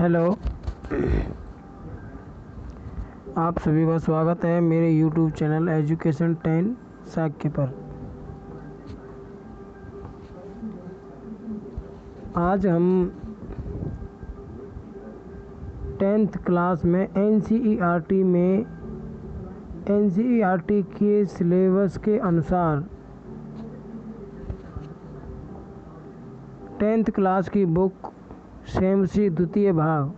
Hello, आप सभी का स्वागत है मेरे YouTube चैनल एजुकेशन 10 साक्य पर। आज हम 10th क्लास में NCERT के सिलेबस के अनुसार 10th क्लास की बुक सेमसी द्वितीय भाग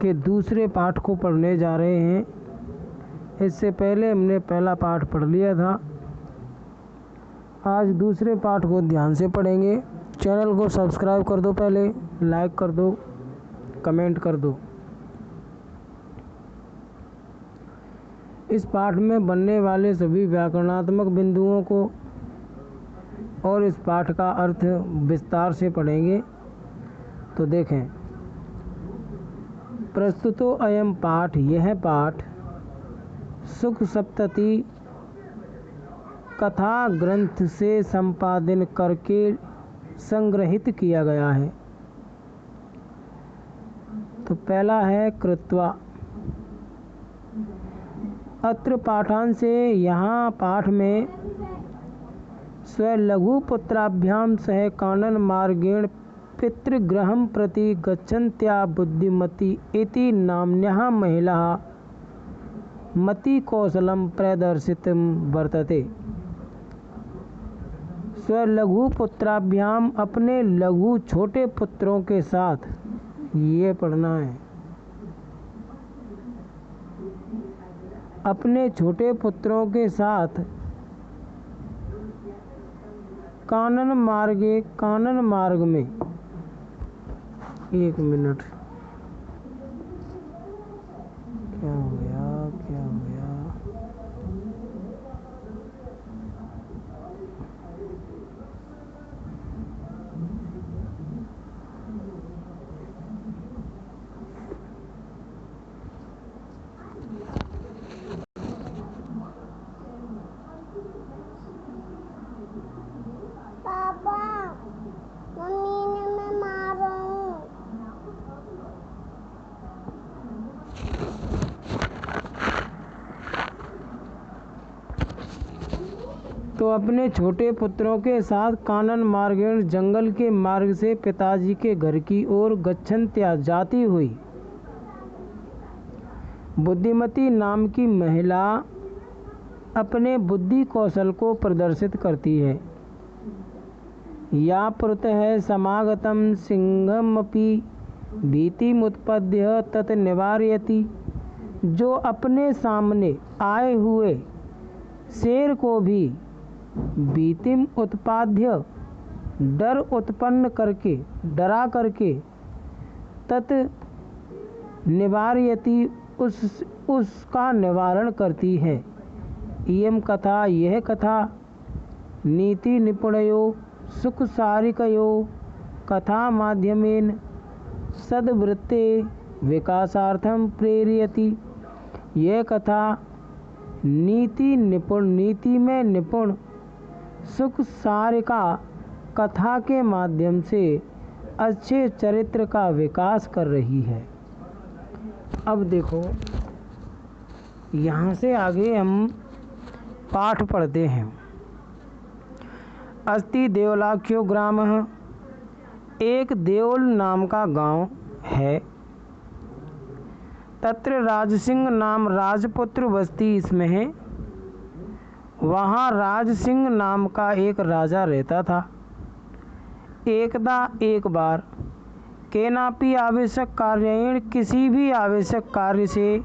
के दूसरे पाठ को पढ़ने जा रहे हैं। इससे पहले हमने पहला पाठ पढ़ लिया था। आज दूसरे पाठ को ध्यान से पढ़ेंगे। चैनल को सब्सक्राइब कर दो, पहले लाइक कर दो, कमेंट कर दो। इस पाठ में बनने वाले सभी व्याकरणात्मक बिंदुओं को और इस पाठ का अर्थ विस्तार से पढ़ेंगे। तो देखें, प्रस्तुतो अयम पाठ, यह पाठ सुख सप्तति कथा ग्रंथ से संपादन करके संग्रहित किया गया है। तो पहला है कृत्वा। अत्र पाठान से, यहाँ पाठ में स्वलघु पुत्राभ्याम सह कानन मार्गेण पितृगृहं प्रति गच्छन्त्या बुद्धिमती इति नाम्न्याः महिलाः मतिकौशलं प्रदर्शितं वर्तते। स्वलघु पुत्राभ्याम, अपने लघु छोटे पुत्रों के साथ, ये पढ़ना है। अपने छोटे पुत्रों के साथ कानन मार्ग में, एक मिनट, क्या हो गया? तो अपने छोटे पुत्रों के साथ कानन मार्गेण, जंगल के मार्ग से पिताजी के घर की ओर गच्छन्त्या, जाती हुई बुद्धिमती नाम की महिला अपने बुद्धि कौशल को प्रदर्शित करती है। या पुरतः समागतम सिंहमपि भीतिमुत्पद्य तत् निवारयति, जो अपने सामने आए हुए शेर को भी भीतिम उत्पाद्य, डर उत्पन्न करके, डरा करके, तत् निवारयति, उसका निवारण करती है। इयं कथा, यह कथा, नीति निपुणयो सुख सारिकयो कथा माध्यमेन सद्वृत्ते विकासार्थम प्रेरयति। यह कथा नीति में निपुण सुख सारिका कथा के माध्यम से अच्छे चरित्र का विकास कर रही है। अब देखो, यहाँ से आगे हम पाठ पढ़ते हैं। अस्ति देवलाख्यो ग्रामः, एक देवल नाम का गांव है। तत्र राजसिंह नाम राजपुत्र बस्ती इसमें है। वहाँ राजसिंह नाम का एक राजा रहता था। एकदा, एक बार, केनापि आवश्यक कार्येण, किसी भी आवश्यक कार्य से,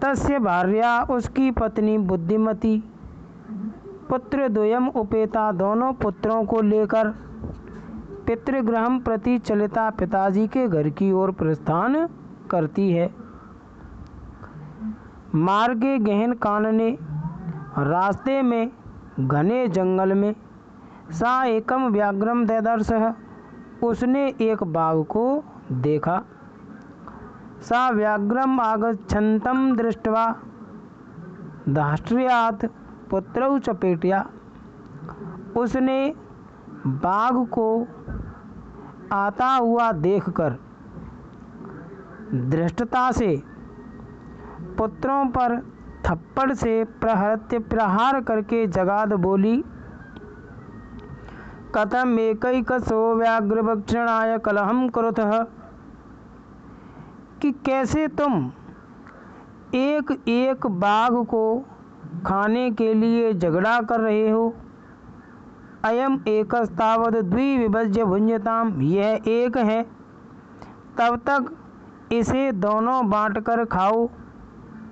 तस्य भार्या, उसकी पत्नी, बुद्धिमती, पुत्र द्वयम उपेता, दोनों पुत्रों को लेकर, पितृगृहं प्रति चलिता, पिताजी के घर की ओर प्रस्थान करती है। मार्गे गहन कानने, रास्ते में घने जंगल में, सा एकम व्याघ्रम ददर्शः, उसने एक बाघ को देखा। सा व्याघ्रम आगच्छन्तं दृष्ट्वा धाष्ट्र्यात् पुत्रौ चपेट्या, उसने बाघ को आता हुआ देखकर धृष्टता से पुत्रों पर थप्पड़ से प्रहार करके जगाद बोली, कथम एकैकसो व्याघ्रभक्षणाय कलहम कुरुतः, कि कैसे तुम एक एक बाघ को खाने के लिए झगड़ा कर रहे हो। अयम एकस्तावद द्विविभज्य भुंजताम, यह एक है तब तक इसे दोनों बांटकर खाओ।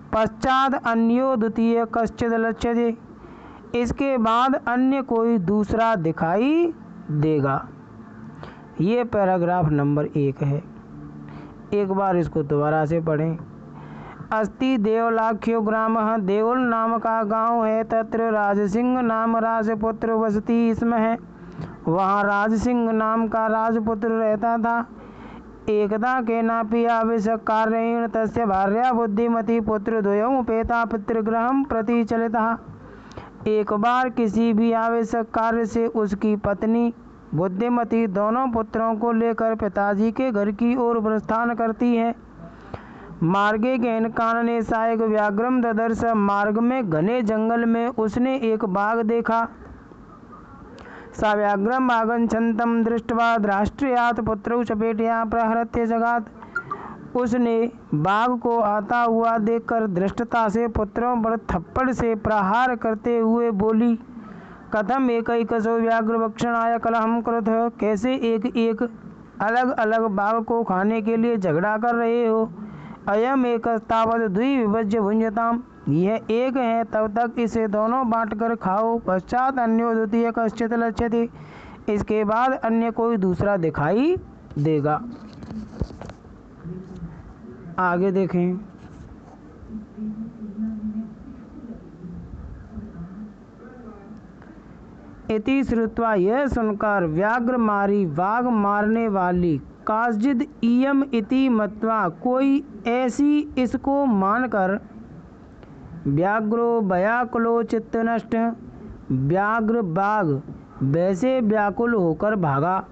पश्चात अन्यो द्वितीय कश्चिद लक्ष्यते, इसके बाद अन्य कोई दूसरा दिखाई देगा। ये पैराग्राफ नंबर 1 है। एक बार इसको दोबारा से पढ़ें। अस्ति देवलाख्यो ग्रामः, देवल नाम का गांव है। तत्र राजसिंह नाम राजपुत्र वसति इसमें है। वहाँ राजसिंह नाम का राजपुत्र रहता था। एकदा केनापि आविष्कारेण तस्य भार्या बुद्धिमती पुत्र द्वयम् उपेता पितृगृहं प्रति चलितः। एक बार किसी भी आवश्यक कार्य से उसकी पत्नी बुद्धिमती दोनों पुत्रों को लेकर पिताजी के घर की ओर प्रस्थान करती है। मार्गे गहन कानने सायक व्याघ्रम ददर्श, मार्ग में घने जंगल में उसने एक बाघ देखा। सा व्याघ्रम आगच्छन्तं दृष्ट्वा राष्ट्रयात पुत्रौ चपेटया प्रहरत्य जगात, उसने बाघ को आता हुआ देखकर धृष्टता से पुत्रों पर थप्पड़ से प्रहार करते हुए बोली, कथम एकैकसो व्याघ्रभक्षणाय कलहम कुरुतः, कैसे एक एक अलग अलग बाघ को खाने के लिए झगड़ा कर रहे हो। अयम एकस्तावद द्विविभज्य भुंजताम, यह एक है तब तक इसे दोनों बांटकर खाओ। पश्चात अन्यो द्वितीय कश्चित् लक्ष्यते, इसके बाद अन्य कोई दूसरा दिखाई देगा। आगे देखें। इति श्रुत्वा, यह सुनकर व्याघ्र मारी बाघ मारने वाली काजिद इयम इति मत्वा, कोई ऐसी इसको मानकर व्याघ्रो व्याकुलो चित्त नष्ट, व्याघ्र बाघ वैसे व्याकुल होकर भागा।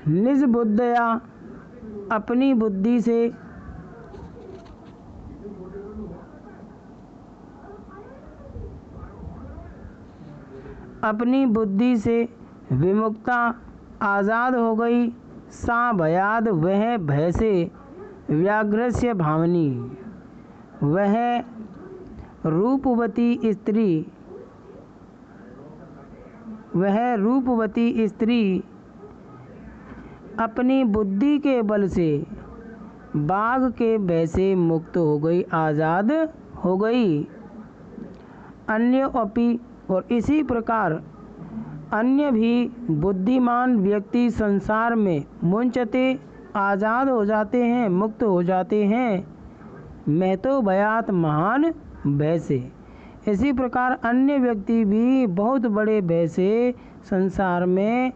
निज बुद्धया, अपनी बुद्धि से, अपनी बुद्धि से विमुक्ता आज़ाद हो गई। सा भयाद, वह भय से, व्याघ्रस्य भावनी, वह रूपवती स्त्री, वह रूपवती स्त्री अपनी बुद्धि के बल से बाघ के भय से मुक्त हो गई, आज़ाद हो गई। अन्य अपि, और इसी प्रकार अन्य भी बुद्धिमान व्यक्ति संसार में मुंचते, आज़ाद हो जाते हैं, मुक्त हो जाते हैं। मैं तो भयात, महान भय से। इसी प्रकार अन्य व्यक्ति भी बहुत बड़े भय से संसार में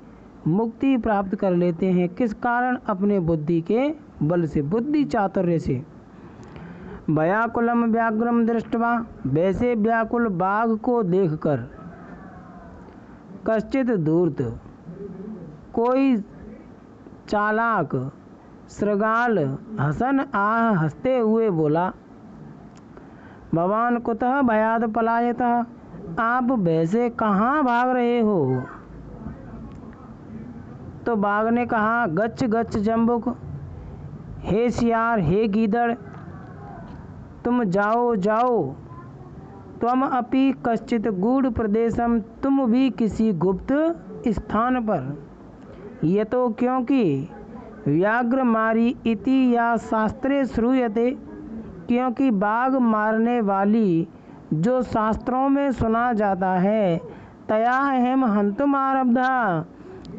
मुक्ति प्राप्त कर लेते हैं। किस कारण? अपने बुद्धि के बल से, बुद्धि चातुर्य से। व्याकुलम व्याघ्रम दृष्ट्वा, वैसे व्याकुल बाघ को देखकर, कश्चित धूर्त, कोई चालाक श्रृगाल हसन आह हंसते हुए बोला, भवान कुतः भयाद पलायतः, आप वैसे कहाँ भाग रहे हो? तो बाघ ने कहा, गच्छ गच्छ जम्बुक, हे सियार, हे गीदड़, तुम जाओ जाओ। त्वम अपि कश्चित गूढ़ प्रदेशम, तुम भी किसी गुप्त स्थान पर। ये तो क्योंकि व्याघ्र मारी इति या शास्त्रे श्रूयते, क्योंकि बाघ मारने वाली जो शास्त्रों में सुना जाता है, तया अहम हंतुम आरब्धा,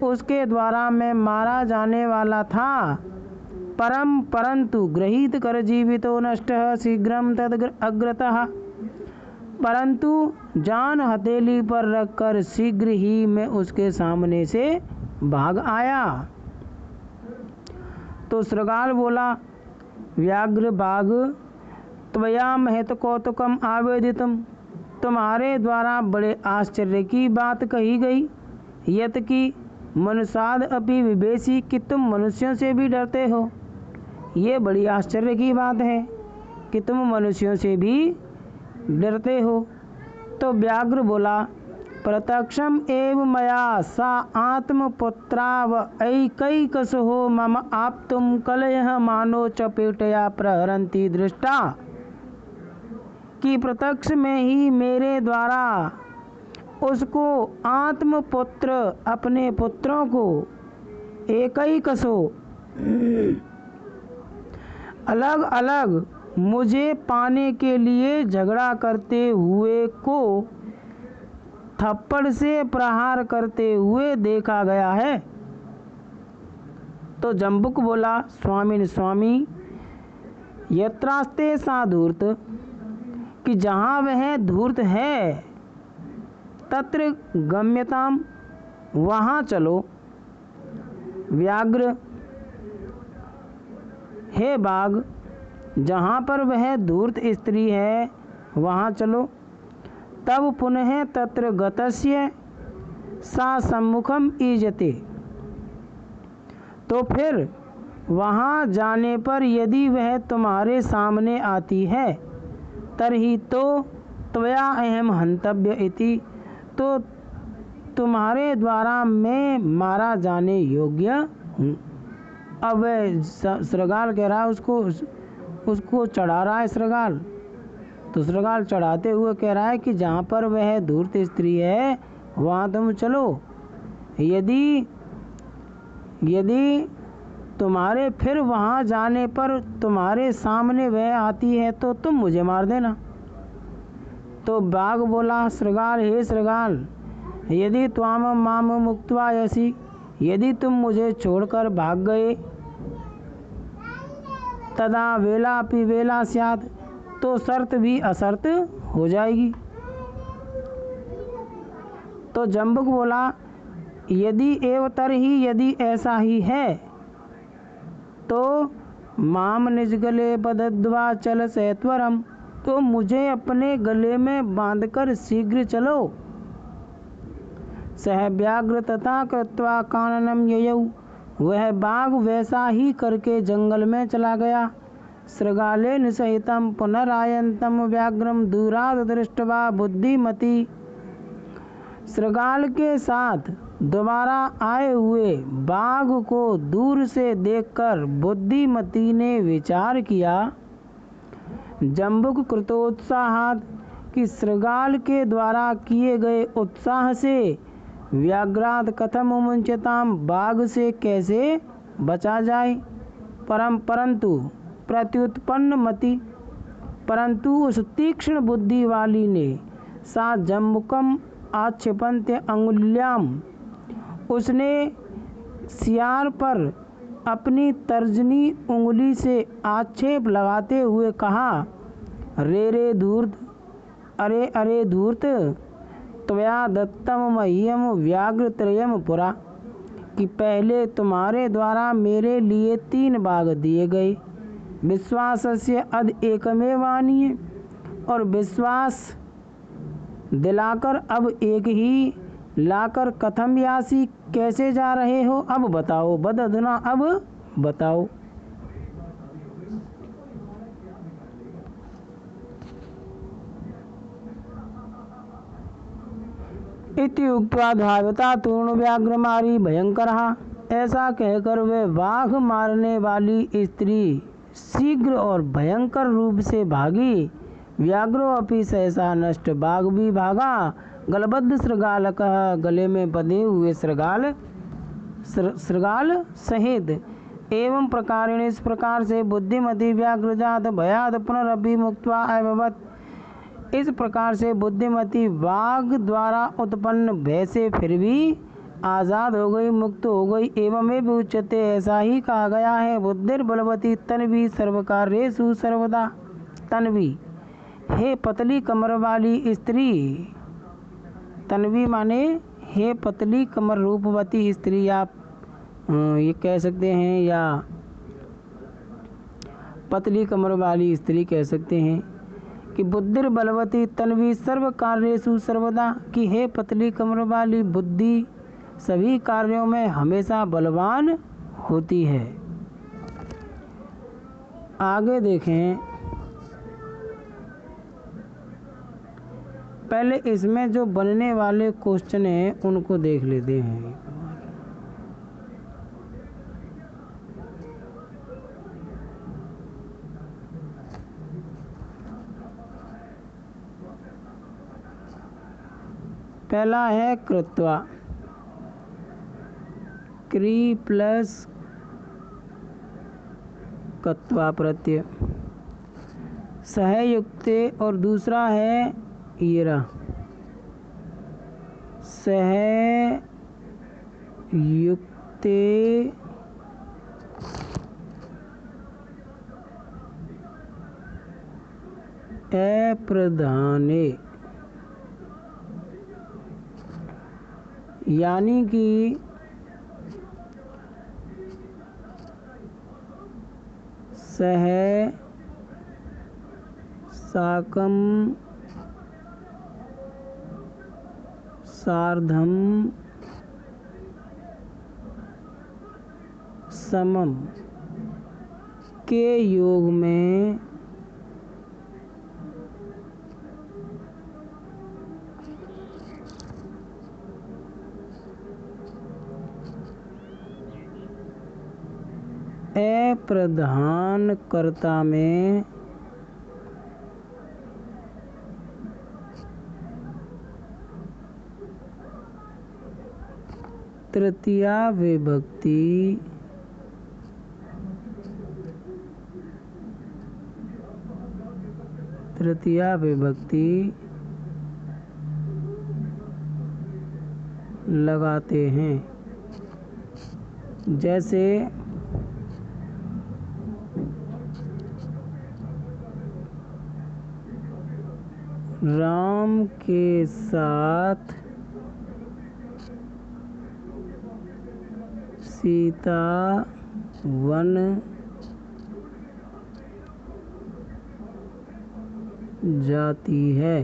उसके द्वारा मैं मारा जाने वाला था। परंतु गृहीत कर जीवितो नष्टः शीघ्रम तद अग्रतः, परंतु जान हथेली पर रखकर शीघ्र ही मैं उसके सामने से भाग आया। तो श्रृगाल बोला, व्याघ्र बाघ त्वया महत कौतुकम आवेदितम, तुम्हारे द्वारा बड़े आश्चर्य की बात कही गई। यत की मनुष्याद अपि विवेशी, कि तुम मनुष्यों से भी डरते हो। ये बड़ी आश्चर्य की बात है कि तुम मनुष्यों से भी डरते हो। तो व्याघ्र बोला, प्रत्यक्षम एव मया सा आत्मपुत्राव ऐकैकसहो मम आप्तुम कलयः मानो चपेटया प्रहरन्ति दृष्टा, कि प्रत्यक्ष में ही मेरे द्वारा उसको आत्मपुत्र अपने पुत्रों को एकैकसो अलग अलग मुझे पाने के लिए झगड़ा करते हुए को थप्पड़ से प्रहार करते हुए देखा गया है। तो जम्बुक बोला, स्वामी यत्रास्ते सा धूर्त, कि जहाँ वह धूर्त है तत्र गम्यताम, वहाँ चलो। व्याघ्र, हे बाघ, जहाँ पर वह धूर्त स्त्री है वहाँ चलो। तब पुनः तत्र गतस्य सा सम्मुखम ईजते, तो फिर वहाँ जाने पर यदि वह तुम्हारे सामने आती है, तर्हि तो त्वया अहम हंतव्य इति, तो तुम्हारे द्वारा मैं मारा जाने योग्य हूँ। अब वह श्रृगाल कह रहा है, उसको चढ़ा रहा है श्रृगाल। तो श्रृगाल चढ़ाते हुए कह रहा है कि जहाँ पर वह धूर्त स्त्री है वहाँ तुम चलो। यदि तुम्हारे फिर वहाँ जाने पर तुम्हारे सामने वह आती है तो तुम मुझे मार देना। तो बाघ बोला, श्रृगाल, हे श्रृगाल, यदि त्वाम माम मुक्त्वा यसी, यदि तुम मुझे छोड़कर भाग गए, तदा वेला अपि वेला स्यात्, तो शर्त भी अशर्त हो जाएगी। तो जम्बुक बोला, यदि एवतर ही, यदि ऐसा ही है तो माम निज गले बदद्वा चल सत्वरम, तो मुझे अपने गले में बांधकर शीघ्र चलो। सह व्याघ्र तथा कृत्वा काननम ययौ, वह बाघ वैसा ही करके जंगल में चला गया। श्रृगालेन सहितम पुनरायन्तम व्याघ्रम दूराद दृष्ट्वा बुद्धिमती, श्रृगाल के साथ दोबारा आए हुए बाघ को दूर से देखकर बुद्धिमती ने विचार किया, जम्बुक कृतोत्साहात, कि श्रृगाल के द्वारा किए गए उत्साह से व्याघ्रात कथम मुंचताम, बाघ से कैसे बचा जाए। परंतु प्रत्युत्पन्न मति, परंतु उस तीक्ष्ण बुद्धि वाली ने सा जम्बुकम आक्षेपन्त्य अंगुल्याम, उसने सियार पर अपनी तर्जनी उंगली से आक्षेप लगाते हुए कहा, रे धूर्त, अरे धूर्त, त्वया दत्तम मह्यम व्याघ्र त्रयम पुरा, कि पहले तुम्हारे द्वारा मेरे लिए 3 बाघ दिए गए। विश्वासस्य अद एकमेवानीय, और विश्वास दिलाकर अब एक ही लाकर कथम यासी, कैसे जा रहे हो, अब बताओ। बदअधुना, अब बताओ। इति उक्त्वा धावता तूर्ण व्याघ्रमारी भयंकरः, ऐसा कहकर वे बाघ मारने वाली स्त्री शीघ्र और भयंकर रूप से भागी। व्याघ्रो अपि सहसा नष्ट, बाघ भी भागा। गलबद्ध श्रृगाल कह, गले में बंधे हुए श्रृगाल सहित। एवं प्रकारेण, इस प्रकार से बुद्धिमती व्याघ्रजात भयाद पुनरपि मुक्त्वा अभवत्, इस प्रकार से बुद्धिमती बाघ द्वारा उत्पन्न भय से फिर भी आज़ाद हो गई, मुक्त हो गई। एवं भी उच्यते, ऐसा ही कहा गया है, बुद्धिर बलवती तन्वी सर्वकार्येषु सर्वदा। तन्वी, हे पतली कमर वाली स्त्री, तन्वी माने हे पतली कमर रूपवती स्त्री, आप ये कह सकते हैं, या पतली कमर वाली स्त्री कह सकते हैं कि बुद्धिर बलवती तन्वी सर्व कार्येषु सर्वदा, कि हे पतली कमर वाली बुद्धि सभी कार्यों में हमेशा बलवान होती है। आगे देखें, पहले इसमें जो बनने वाले क्वेश्चन हैं उनको देख लेते हैं। पहला है कृत्वा, क्री प्लस कत्वा प्रत्यय, सहयुक्ते, और दूसरा है येरा, सहयुक्ते अप्रधाने, यानी कि सह साकम सार्धम समम के योग में अप्रधान कर्ता में तृतीया विभक्ति लगाते हैं। जैसे राम के साथ सीता वन जाती है।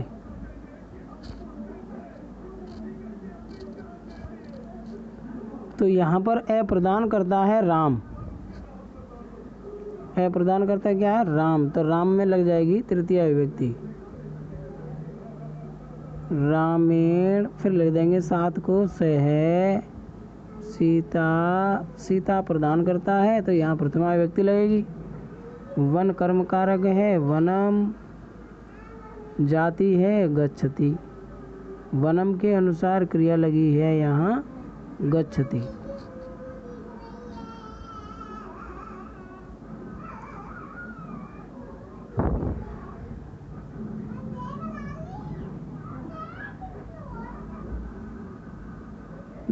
तो यहाँ पर अ प्रदान करता है राम, अ प्रदान करता है क्या है, राम, तो राम में लग जाएगी तृतीया विभक्ति, रामेण, फिर लग देंगे साथ को सह, सीता, सीता प्रदान करता है तो यहाँ प्रथमा विभक्ति लगेगी। वन कर्म कारक है, वनम, जाति है गच्छति, वनम के अनुसार क्रिया लगी है यहाँ गच्छति।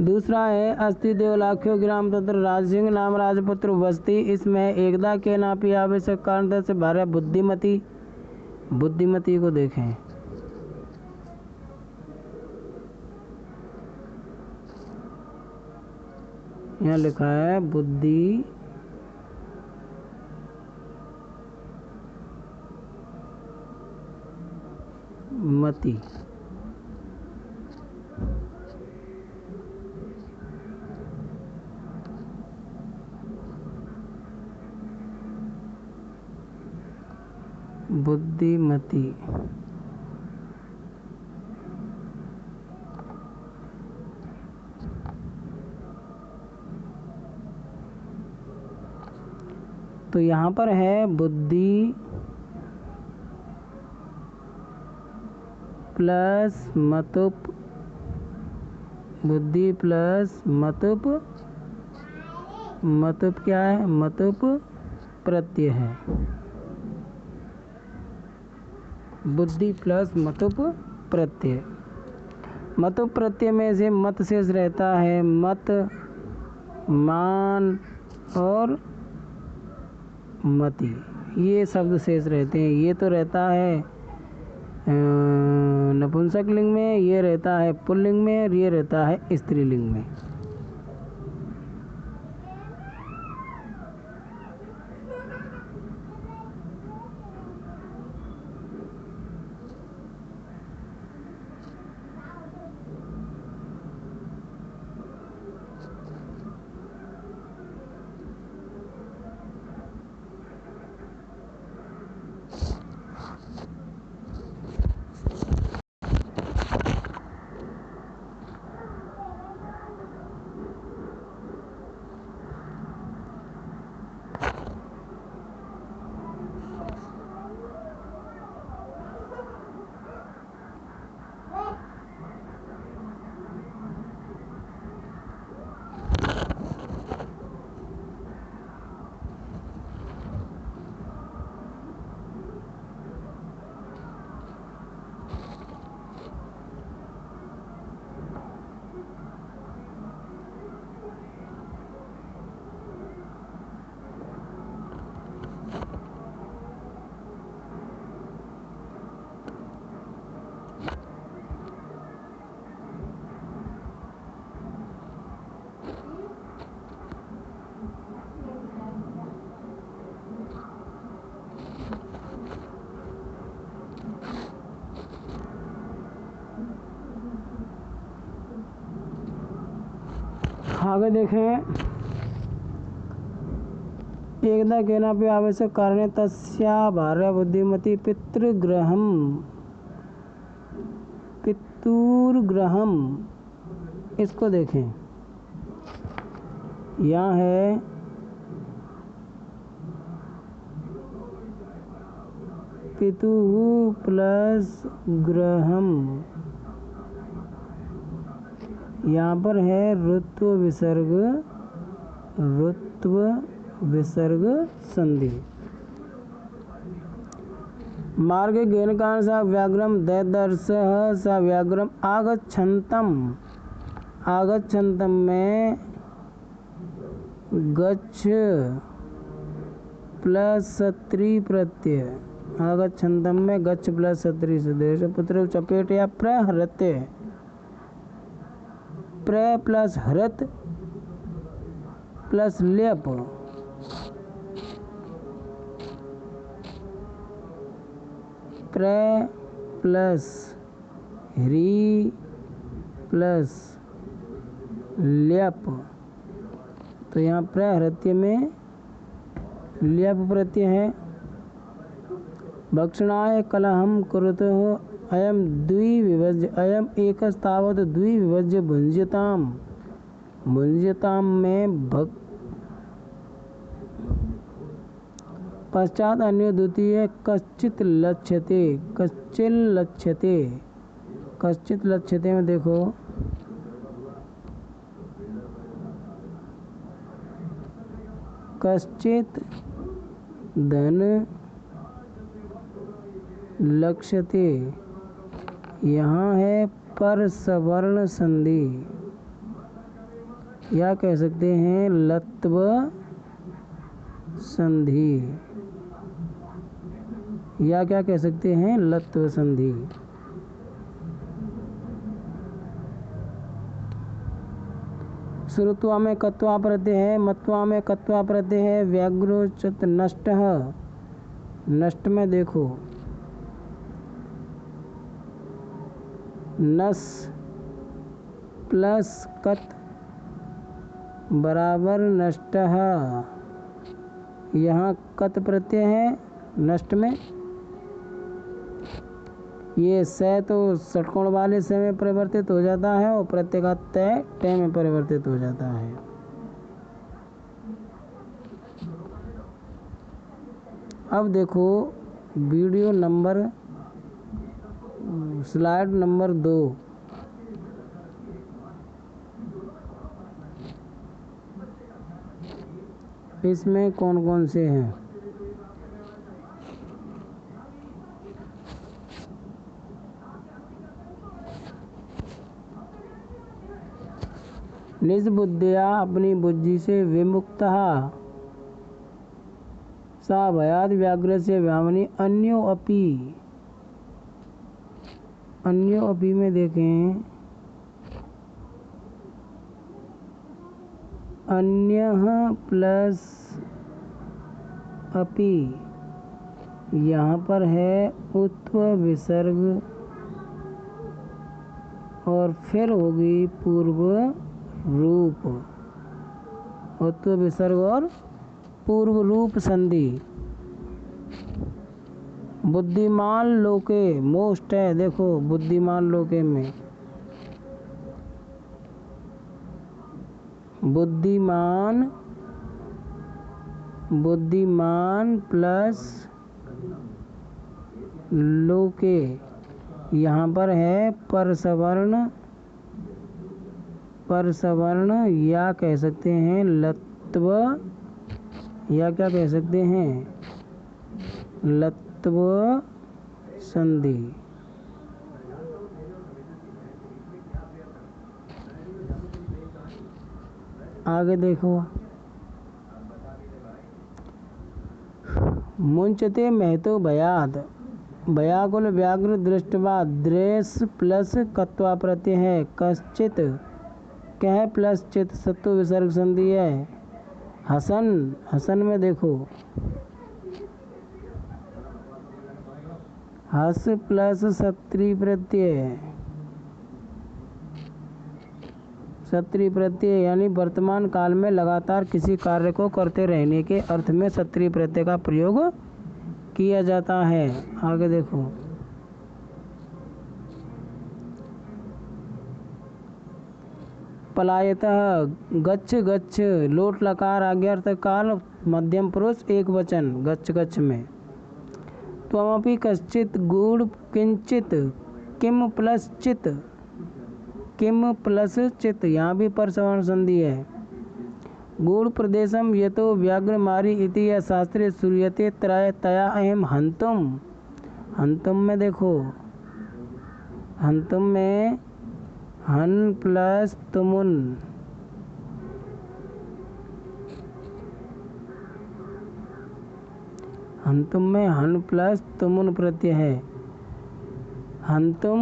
दूसरा है अस्ति देवलाख्यो ग्राम तत्र राजसिंह नाम राजपुत्र बस्ती, इसमें एकदा के नापी आवश्यक कारण से भार्य बुद्धिमती, बुद्धिमती को देखें। यहाँ लिखा है बुद्धि मती, बुद्धिमती। तो यहाँ पर है बुद्धि प्लस मतुप, बुद्धि प्लस मतुप, मतुप क्या है, मतुप प्रत्यय है, बुद्धि प्लस मतुप प्रत्यय। मतुप प्रत्यय में से मत शेष रहता है, मत, मान और मति, ये शब्द शेष रहते हैं। ये तो रहता है नपुंसक लिंग में, ये रहता है पुल्लिंग में, और ये रहता है स्त्रीलिंग में। आगे देखें, एकदा केनापि आवश्यक कारणे तस्या भार्या बुद्धिमती पितुर्गृहम, इसको देखें, यहाँ है पितुः प्लस गृहम, यहाँ पर है ऋत्व विसर्ग संधि। मार्ग गेनकान सा व्याघ्रम दैदर्शः सा व्याघ्रम आगच्छन्तम में गच्छ प्लस सत्री प्रत्यय, आगच्छन्तम में गच्छ प्लस सत्री सदेश पुत्र चपेट या प्रहरते, प्र प्लस हृत प्लस लेप, प्र प्लस ह्री प्लस ल्यप, तो यहाँ प्रहृत्य में ल्यप प्रत्यय है। भक्षणाय कलहम कुरुतः अयम द्विविभज्य, अयम एकस्तावत् द्विविभज्य भुंज्यताम में भक् पश्चात अन्य द्वितीय कश्चित लक्ष्यते में देखो, कश्चित धन लक्ष्यते, यहाँ है पर सवर्ण संधि, या कह सकते हैं लत्व संधि, या क्या कह सकते हैं लत्व संधि। श्रुत्वा में कत्वा प्रत्यय है, मत्वा में कत्वा प्रत्यय है, व्याघ्रोचित नष्टः, नष्ट में देखो नस प्लस कत बराबर नष्टः, यहाँ कत प्रत्यय है नष्ट में, ये स तो षटकोण वाले से में परिवर्तित हो जाता है और प्रत्यय का तय टे में परिवर्तित हो जाता है। अब देखो वीडियो नंबर स्लाइड नंबर 2, इसमें कौन कौन से हैं। निज बुद्धिया, अपनी बुद्धि से विमुक्तः, सा भयाद व्याघ्र से व्यामनी, अन्यो अपी में देखें, अन्यः प्लस अपि, यहाँ पर है उत्व विसर्ग और फिर होगी पूर्व रूप, उत्व विसर्ग और पूर्व रूप संधि। बुद्धिमान लोके मोस्ट है, देखो बुद्धिमान लोके में बुद्धिमान प्लस लोके, यहाँ पर है परसवर्ण या कह सकते हैं लत्व, या क्या कह सकते हैं लत्व संधि। आगे देखो, मुंचते महतो भयाद, भयाकुल व्याघ्र दृष्टवा, द्रेस प्लस कत्वा प्रत्यय है, कश्चित कह प्लस चित सत्व विसर्ग संधि है। हसन में देखो हस प्लस सत्री प्रत्यय, सत्री प्रत्यय यानी वर्तमान काल में लगातार किसी कार्य को करते रहने के अर्थ में सत्री प्रत्यय का प्रयोग किया जाता है। आगे देखो, पलायतः, गच्छ गच्छ, लोट लकार आज्ञार्थ काल मध्यम पुरुष एक वचन गच्छ गच्छ में। त्वमपि कश्चित गुण किंचित किम प्लस चित, किम प्लस चित यहाँ भी पर सवर्ण संधि है। गुण प्रदेशम यतो व्याघ्र मारी इति या शास्त्रे सूर्यते त्रय तया अहम हंतुम। हंतुम में देखो, हंतुम में हन प्लस तुमुन, हंतुम में हन प्लस तुमुन प्रत्यय है। हंतुम,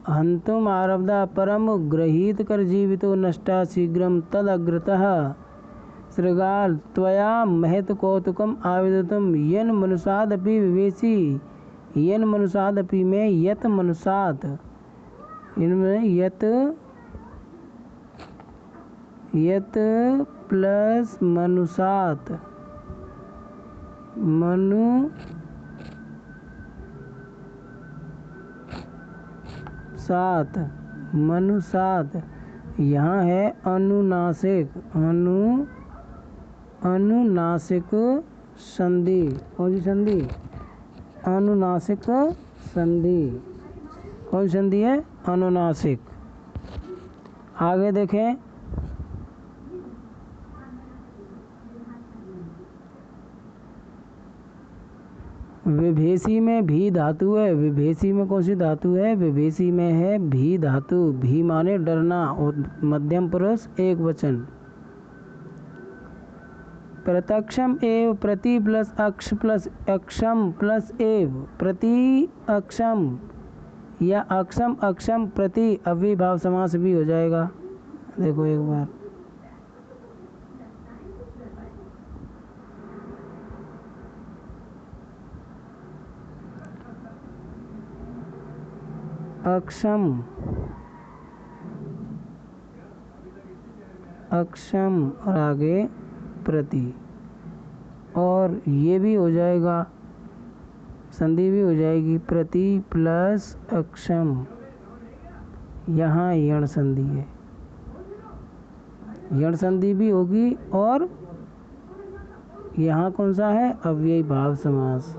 हंतुम आरब्धा परम गृहीत कर जीवितो नष्टा शीघ्रम तद अग्रतः श्रृगाल त्वया महत कौतुकम आवेदितम यन मनुषादपि विवेशी। यन मनुषादपि में यत मनुषात, इनमें यत यत प्लस मनुषात, मनु सात, मनुसात। यहाँ है अनुनासिक, अनुनासिक संधि। कौन सी संधि? अनुनासिक संधि। कौन सी संधि है? अनुनासिक। आगे देखें, विभेसी में भी धातु है। विभेसी में कौन सी धातु है? विभेसी में है भी धातु। भी माने डरना और मध्यम पुरुष एक वचन। प्रत्यक्षम एव प्रति प्लस अक्ष प्लस अक्षम प्लस एव, प्रति अक्षम या अक्षम अक्षम प्रति अव्ययीभाव समास भी हो जाएगा। देखो एक बार, अक्षम अक्षम और आगे प्रति, और ये भी हो जाएगा, संधि भी हो जाएगी प्रति प्लस अक्षम। यहाँ यण संधि है, यण संधि भी होगी। और यहाँ कौन सा है? अव्ययीभाव समास।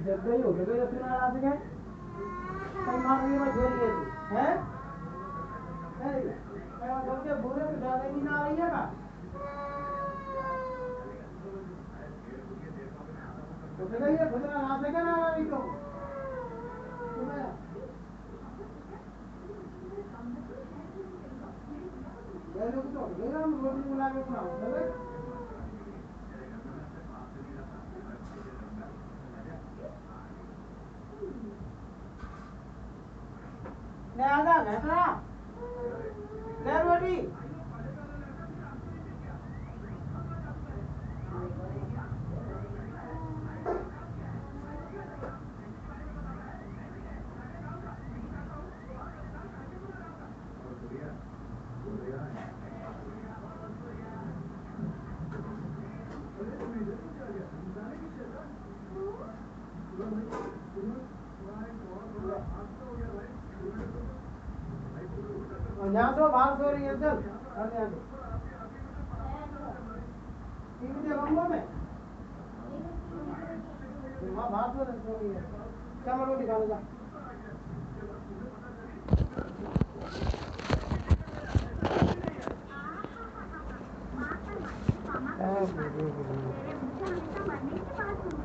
जब गई हो गई तो फिर आ सके कई मार रही है छोरी है सबसे बुरे में ज्यादा नहीं ना रही है का तो फिर ये खुद ना सके ना रही तो ये लोग तो ये हम रोटी बुला के बनाओ ले आजा घटरा ले रोटी यहाँ तो बाहर सो रही है चल आगे आगे टीवी देखो में वहाँ बाहर सो रही है चलो दिखाने जा।